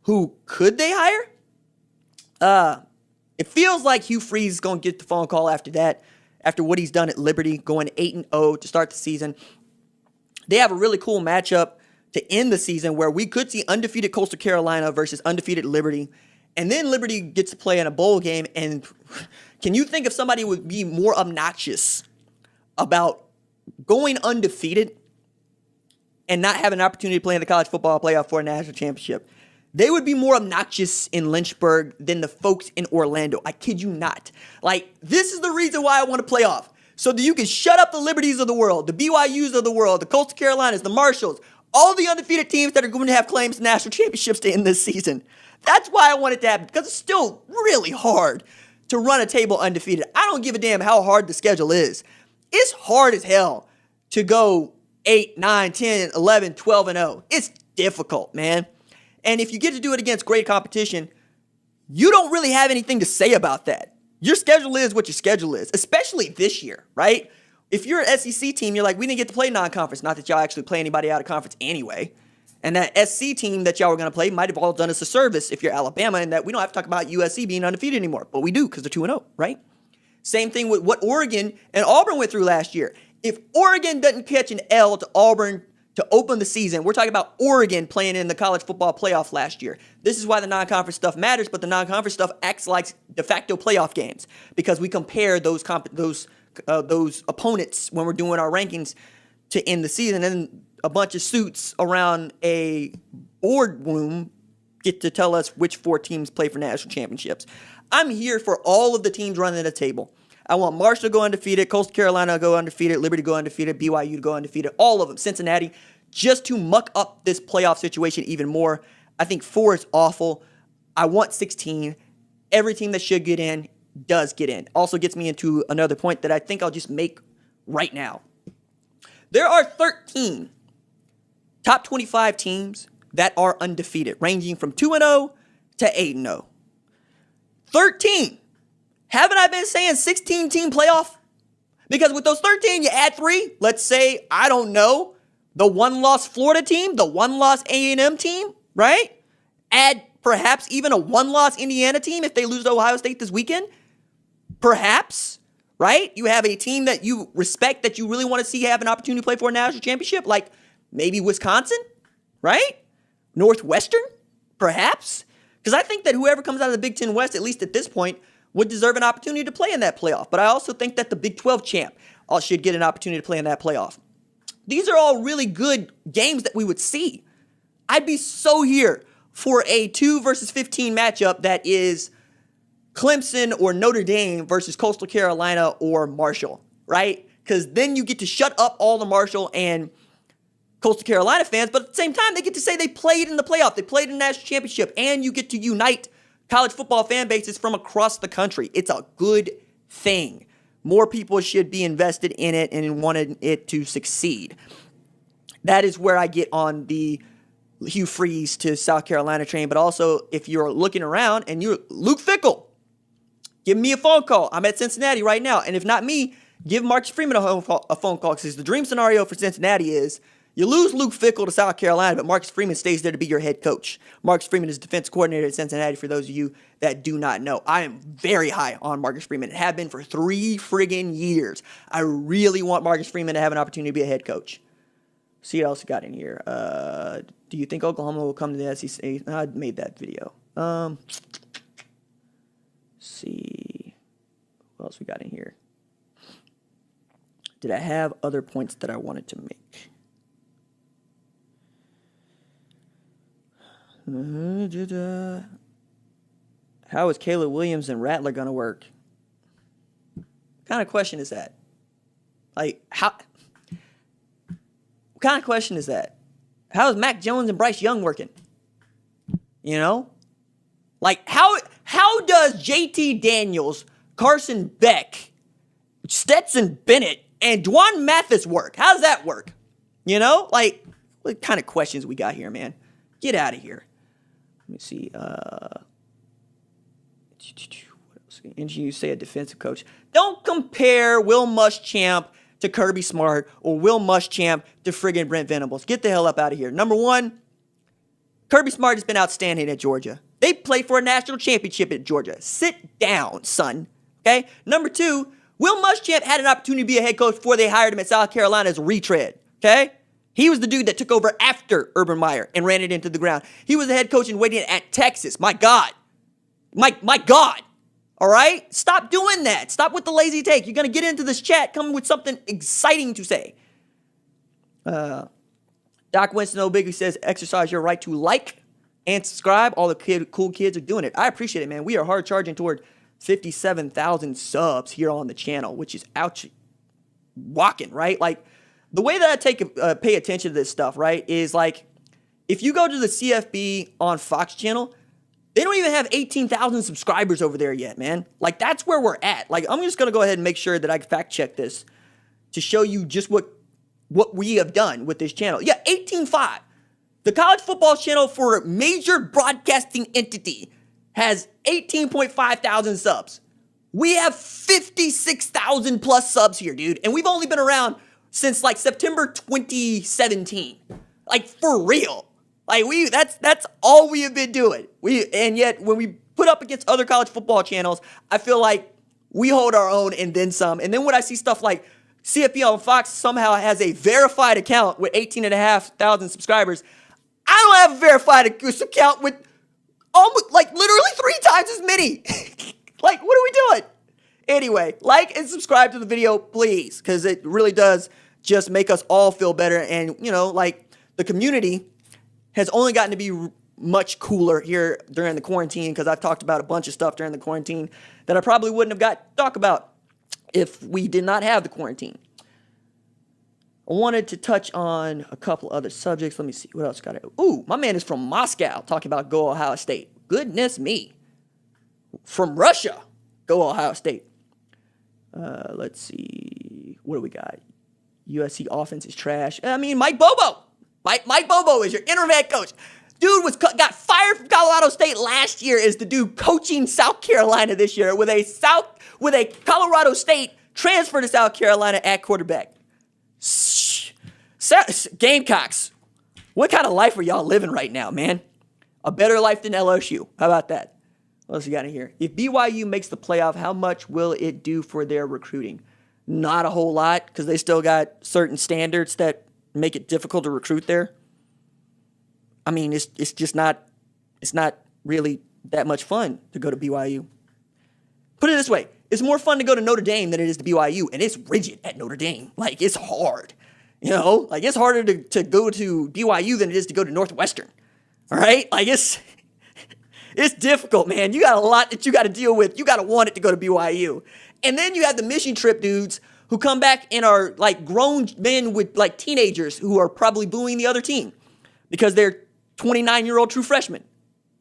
who could they hire? It feels like Hugh Freeze is going to get the phone call after that, after what he's done at Liberty, going 8-0 to start the season. They have a really cool matchup to end the season where we could see undefeated Coastal Carolina versus undefeated Liberty. And then Liberty gets to play in a bowl game. And can you think of somebody who would be more obnoxious about going undefeated and not having an opportunity to play in the college football playoff for a national championship? They would be more obnoxious in Lynchburg than the folks in Orlando. I kid you not. Like, this is the reason why I want to play off. So that you can shut up the Liberties of the world, the BYUs of the world, the Coastal Carolinas, the Marshalls, all the undefeated teams that are going to have claims to national championships to end this season. That's why I want it to happen, because it's still really hard to run a table undefeated. I don't give a damn how hard the schedule is. It's hard as hell to go 8, 9, 10, 11, 12-0. It's difficult, man. And if you get to do it against great competition, you don't really have anything to say about that. Your schedule is what your schedule is, especially this year, right? If you're an SEC team, you're like, we didn't get to play non-conference. Not that y'all actually play anybody out of conference anyway. And that SC team that y'all were going to play might have all done us a service if you're Alabama, and that we don't have to talk about USC being undefeated anymore. But we do, because they're 2-0, right? Same thing with what Oregon and Auburn went through last year. If Oregon doesn't catch an L to Auburn to open the season, we're talking about Oregon playing in the college football playoff last year. This is why the non-conference stuff matters, but the non-conference stuff acts like de facto playoff games because we compare those opponents when we're doing our rankings to end the season, and a bunch of suits around a boardroom get to tell us which 4 teams play for national championships. I'm here for all of the teams running the table. I want Marshall to go undefeated, Coastal Carolina to go undefeated, Liberty to go undefeated, BYU to go undefeated, all of them, Cincinnati, just to muck up this playoff situation even more. I think 4 is awful. I want 16. Every team that should get in does get in. Also gets me into another point that I think I'll just make right now. There are 13 top 25 teams that are undefeated, ranging from 2-0 to 8-0. 13. Haven't I been saying 16-team playoff? Because with those 13, you add 3. Let's say, I don't know, the 1-loss Florida team, the 1-loss A&M team, right? Add perhaps even a 1-loss Indiana team if they lose to Ohio State this weekend. Perhaps, right? You have a team that you respect, that you really want to see have an opportunity to play for a national championship, like maybe Wisconsin, right? Northwestern, perhaps. Because I think that whoever comes out of the Big Ten West, at least at this point, would deserve an opportunity to play in that playoff. But I also think that the Big 12 champ should get an opportunity to play in that playoff. These are all really good games that we would see. I'd be so here for a 2 versus 15 matchup that is Clemson or Notre Dame versus Coastal Carolina or Marshall, right? Because then you get to shut up all the Marshall and Coastal Carolina fans, but at the same time, they get to say they played in the playoff, they played in the national championship, and you get to unite college football fan bases from across the country. It's a good thing. More people should be invested in it and wanted it to succeed. That is where I get on the Hugh Freeze to South Carolina train. But also, if you're looking around and you're Luke Fickell, give me a phone call. I'm at Cincinnati right now. And if not me, give Marcus Freeman a phone call, because the dream scenario for Cincinnati is you lose Luke Fickell to South Carolina, but Marcus Freeman stays there to be your head coach. Marcus Freeman is defense coordinator at Cincinnati, for those of you that do not know. I am very high on Marcus Freeman and have been for 3 friggin' years. I really want Marcus Freeman to have an opportunity to be a head coach. See what else we got in here. Do you think Oklahoma will come to the SEC? I made that video. See. What else we got in here? Did I have other points that I wanted to make? How is Caleb Williams and Rattler going to work? What kind of question is that? Like, how? What kind of question is that? How is Mac Jones and Bryce Young working? You know? Like, how does JT Daniels, Carson Beck, Stetson Bennett, and Dwan Mathis work? How does that work? You know? Like, what kind of questions we got here, man? Get out of here. Let me see. What else? And you say a defensive coach. Don't compare Will Muschamp to Kirby Smart or Will Muschamp to friggin' Brent Venables. Get the hell up out of here. Number one, Kirby Smart has been outstanding at Georgia. They play for a national championship at Georgia. Sit down, son. Okay? Number 2, Will Muschamp had an opportunity to be a head coach before they hired him at South Carolina as a retread. Okay? He was the dude that took over after Urban Meyer and ran it into the ground. He was the head coach in waiting at Texas. My God. My God. All right? Stop doing that. Stop with the lazy take. You're going to get into this chat. Come with something exciting to say. Doc Winston O'Biggy says, exercise your right to like and subscribe. All the cool kids are doing it. I appreciate it, man. We are hard charging toward 57,000 subs here on the channel, which is walking, right? Like, the way that I pay attention to this stuff, right, is like, if you go to the CFB on Fox channel, they don't even have 18,000 subscribers over there yet, man. Like, that's where we're at. Like, I'm just going to go ahead and make sure that I fact check this to show you just what we have done with this channel. Yeah, 18.5. The college football channel for a major broadcasting entity has 18.5 thousand subs. We have 56,000 plus subs here, dude. And we've only been around since like September 2017. Like, for real. Like, that's all we have been doing. And yet when we put up against other college football channels, I feel like we hold our own and then some. And then when I see stuff like CFP on Fox somehow has a verified account with 18,500 subscribers, I don't have a verified account with almost like literally 3 times as many. Like, what are we doing? Anyway, like and subscribe to the video, please, because it really does just make us all feel better. And, you know, like, the community has only gotten to be much cooler here during the quarantine, because I've talked about a bunch of stuff during the quarantine that I probably wouldn't have got to talk about if we did not have the quarantine. I wanted to touch on a couple other subjects. Let me see. What else got it? Ooh, my man is from Moscow talking about go Ohio State. Goodness me. From Russia, go Ohio State. Let's see. What do we got? USC offense is trash. I mean, Mike Bobo. Mike Bobo is your interim head coach. Dude got fired from Colorado State last year. Is the dude coaching South Carolina this year with a Colorado State transfer to South Carolina at quarterback. Gamecocks, what kind of life are y'all living right now, man? A better life than LSU. How about that? What else you got in here? If BYU makes the playoff, how much will it do for their recruiting? Not a whole lot, because they still got certain standards that make it difficult to recruit there. I mean, it's just not, it's not really that much fun to go to BYU. Put it this way. It's more fun to go to Notre Dame than it is to BYU, and it's rigid at Notre Dame. Like, it's hard. You know? Like, it's harder to go to BYU than it is to go to Northwestern. All right? Like, it's difficult, man. You got a lot that you got to deal with. You got to want it to go to BYU. And then you have the mission trip dudes who come back and are, like, grown men with, like, teenagers who are probably booing the other team because they're 29-year-old true freshmen.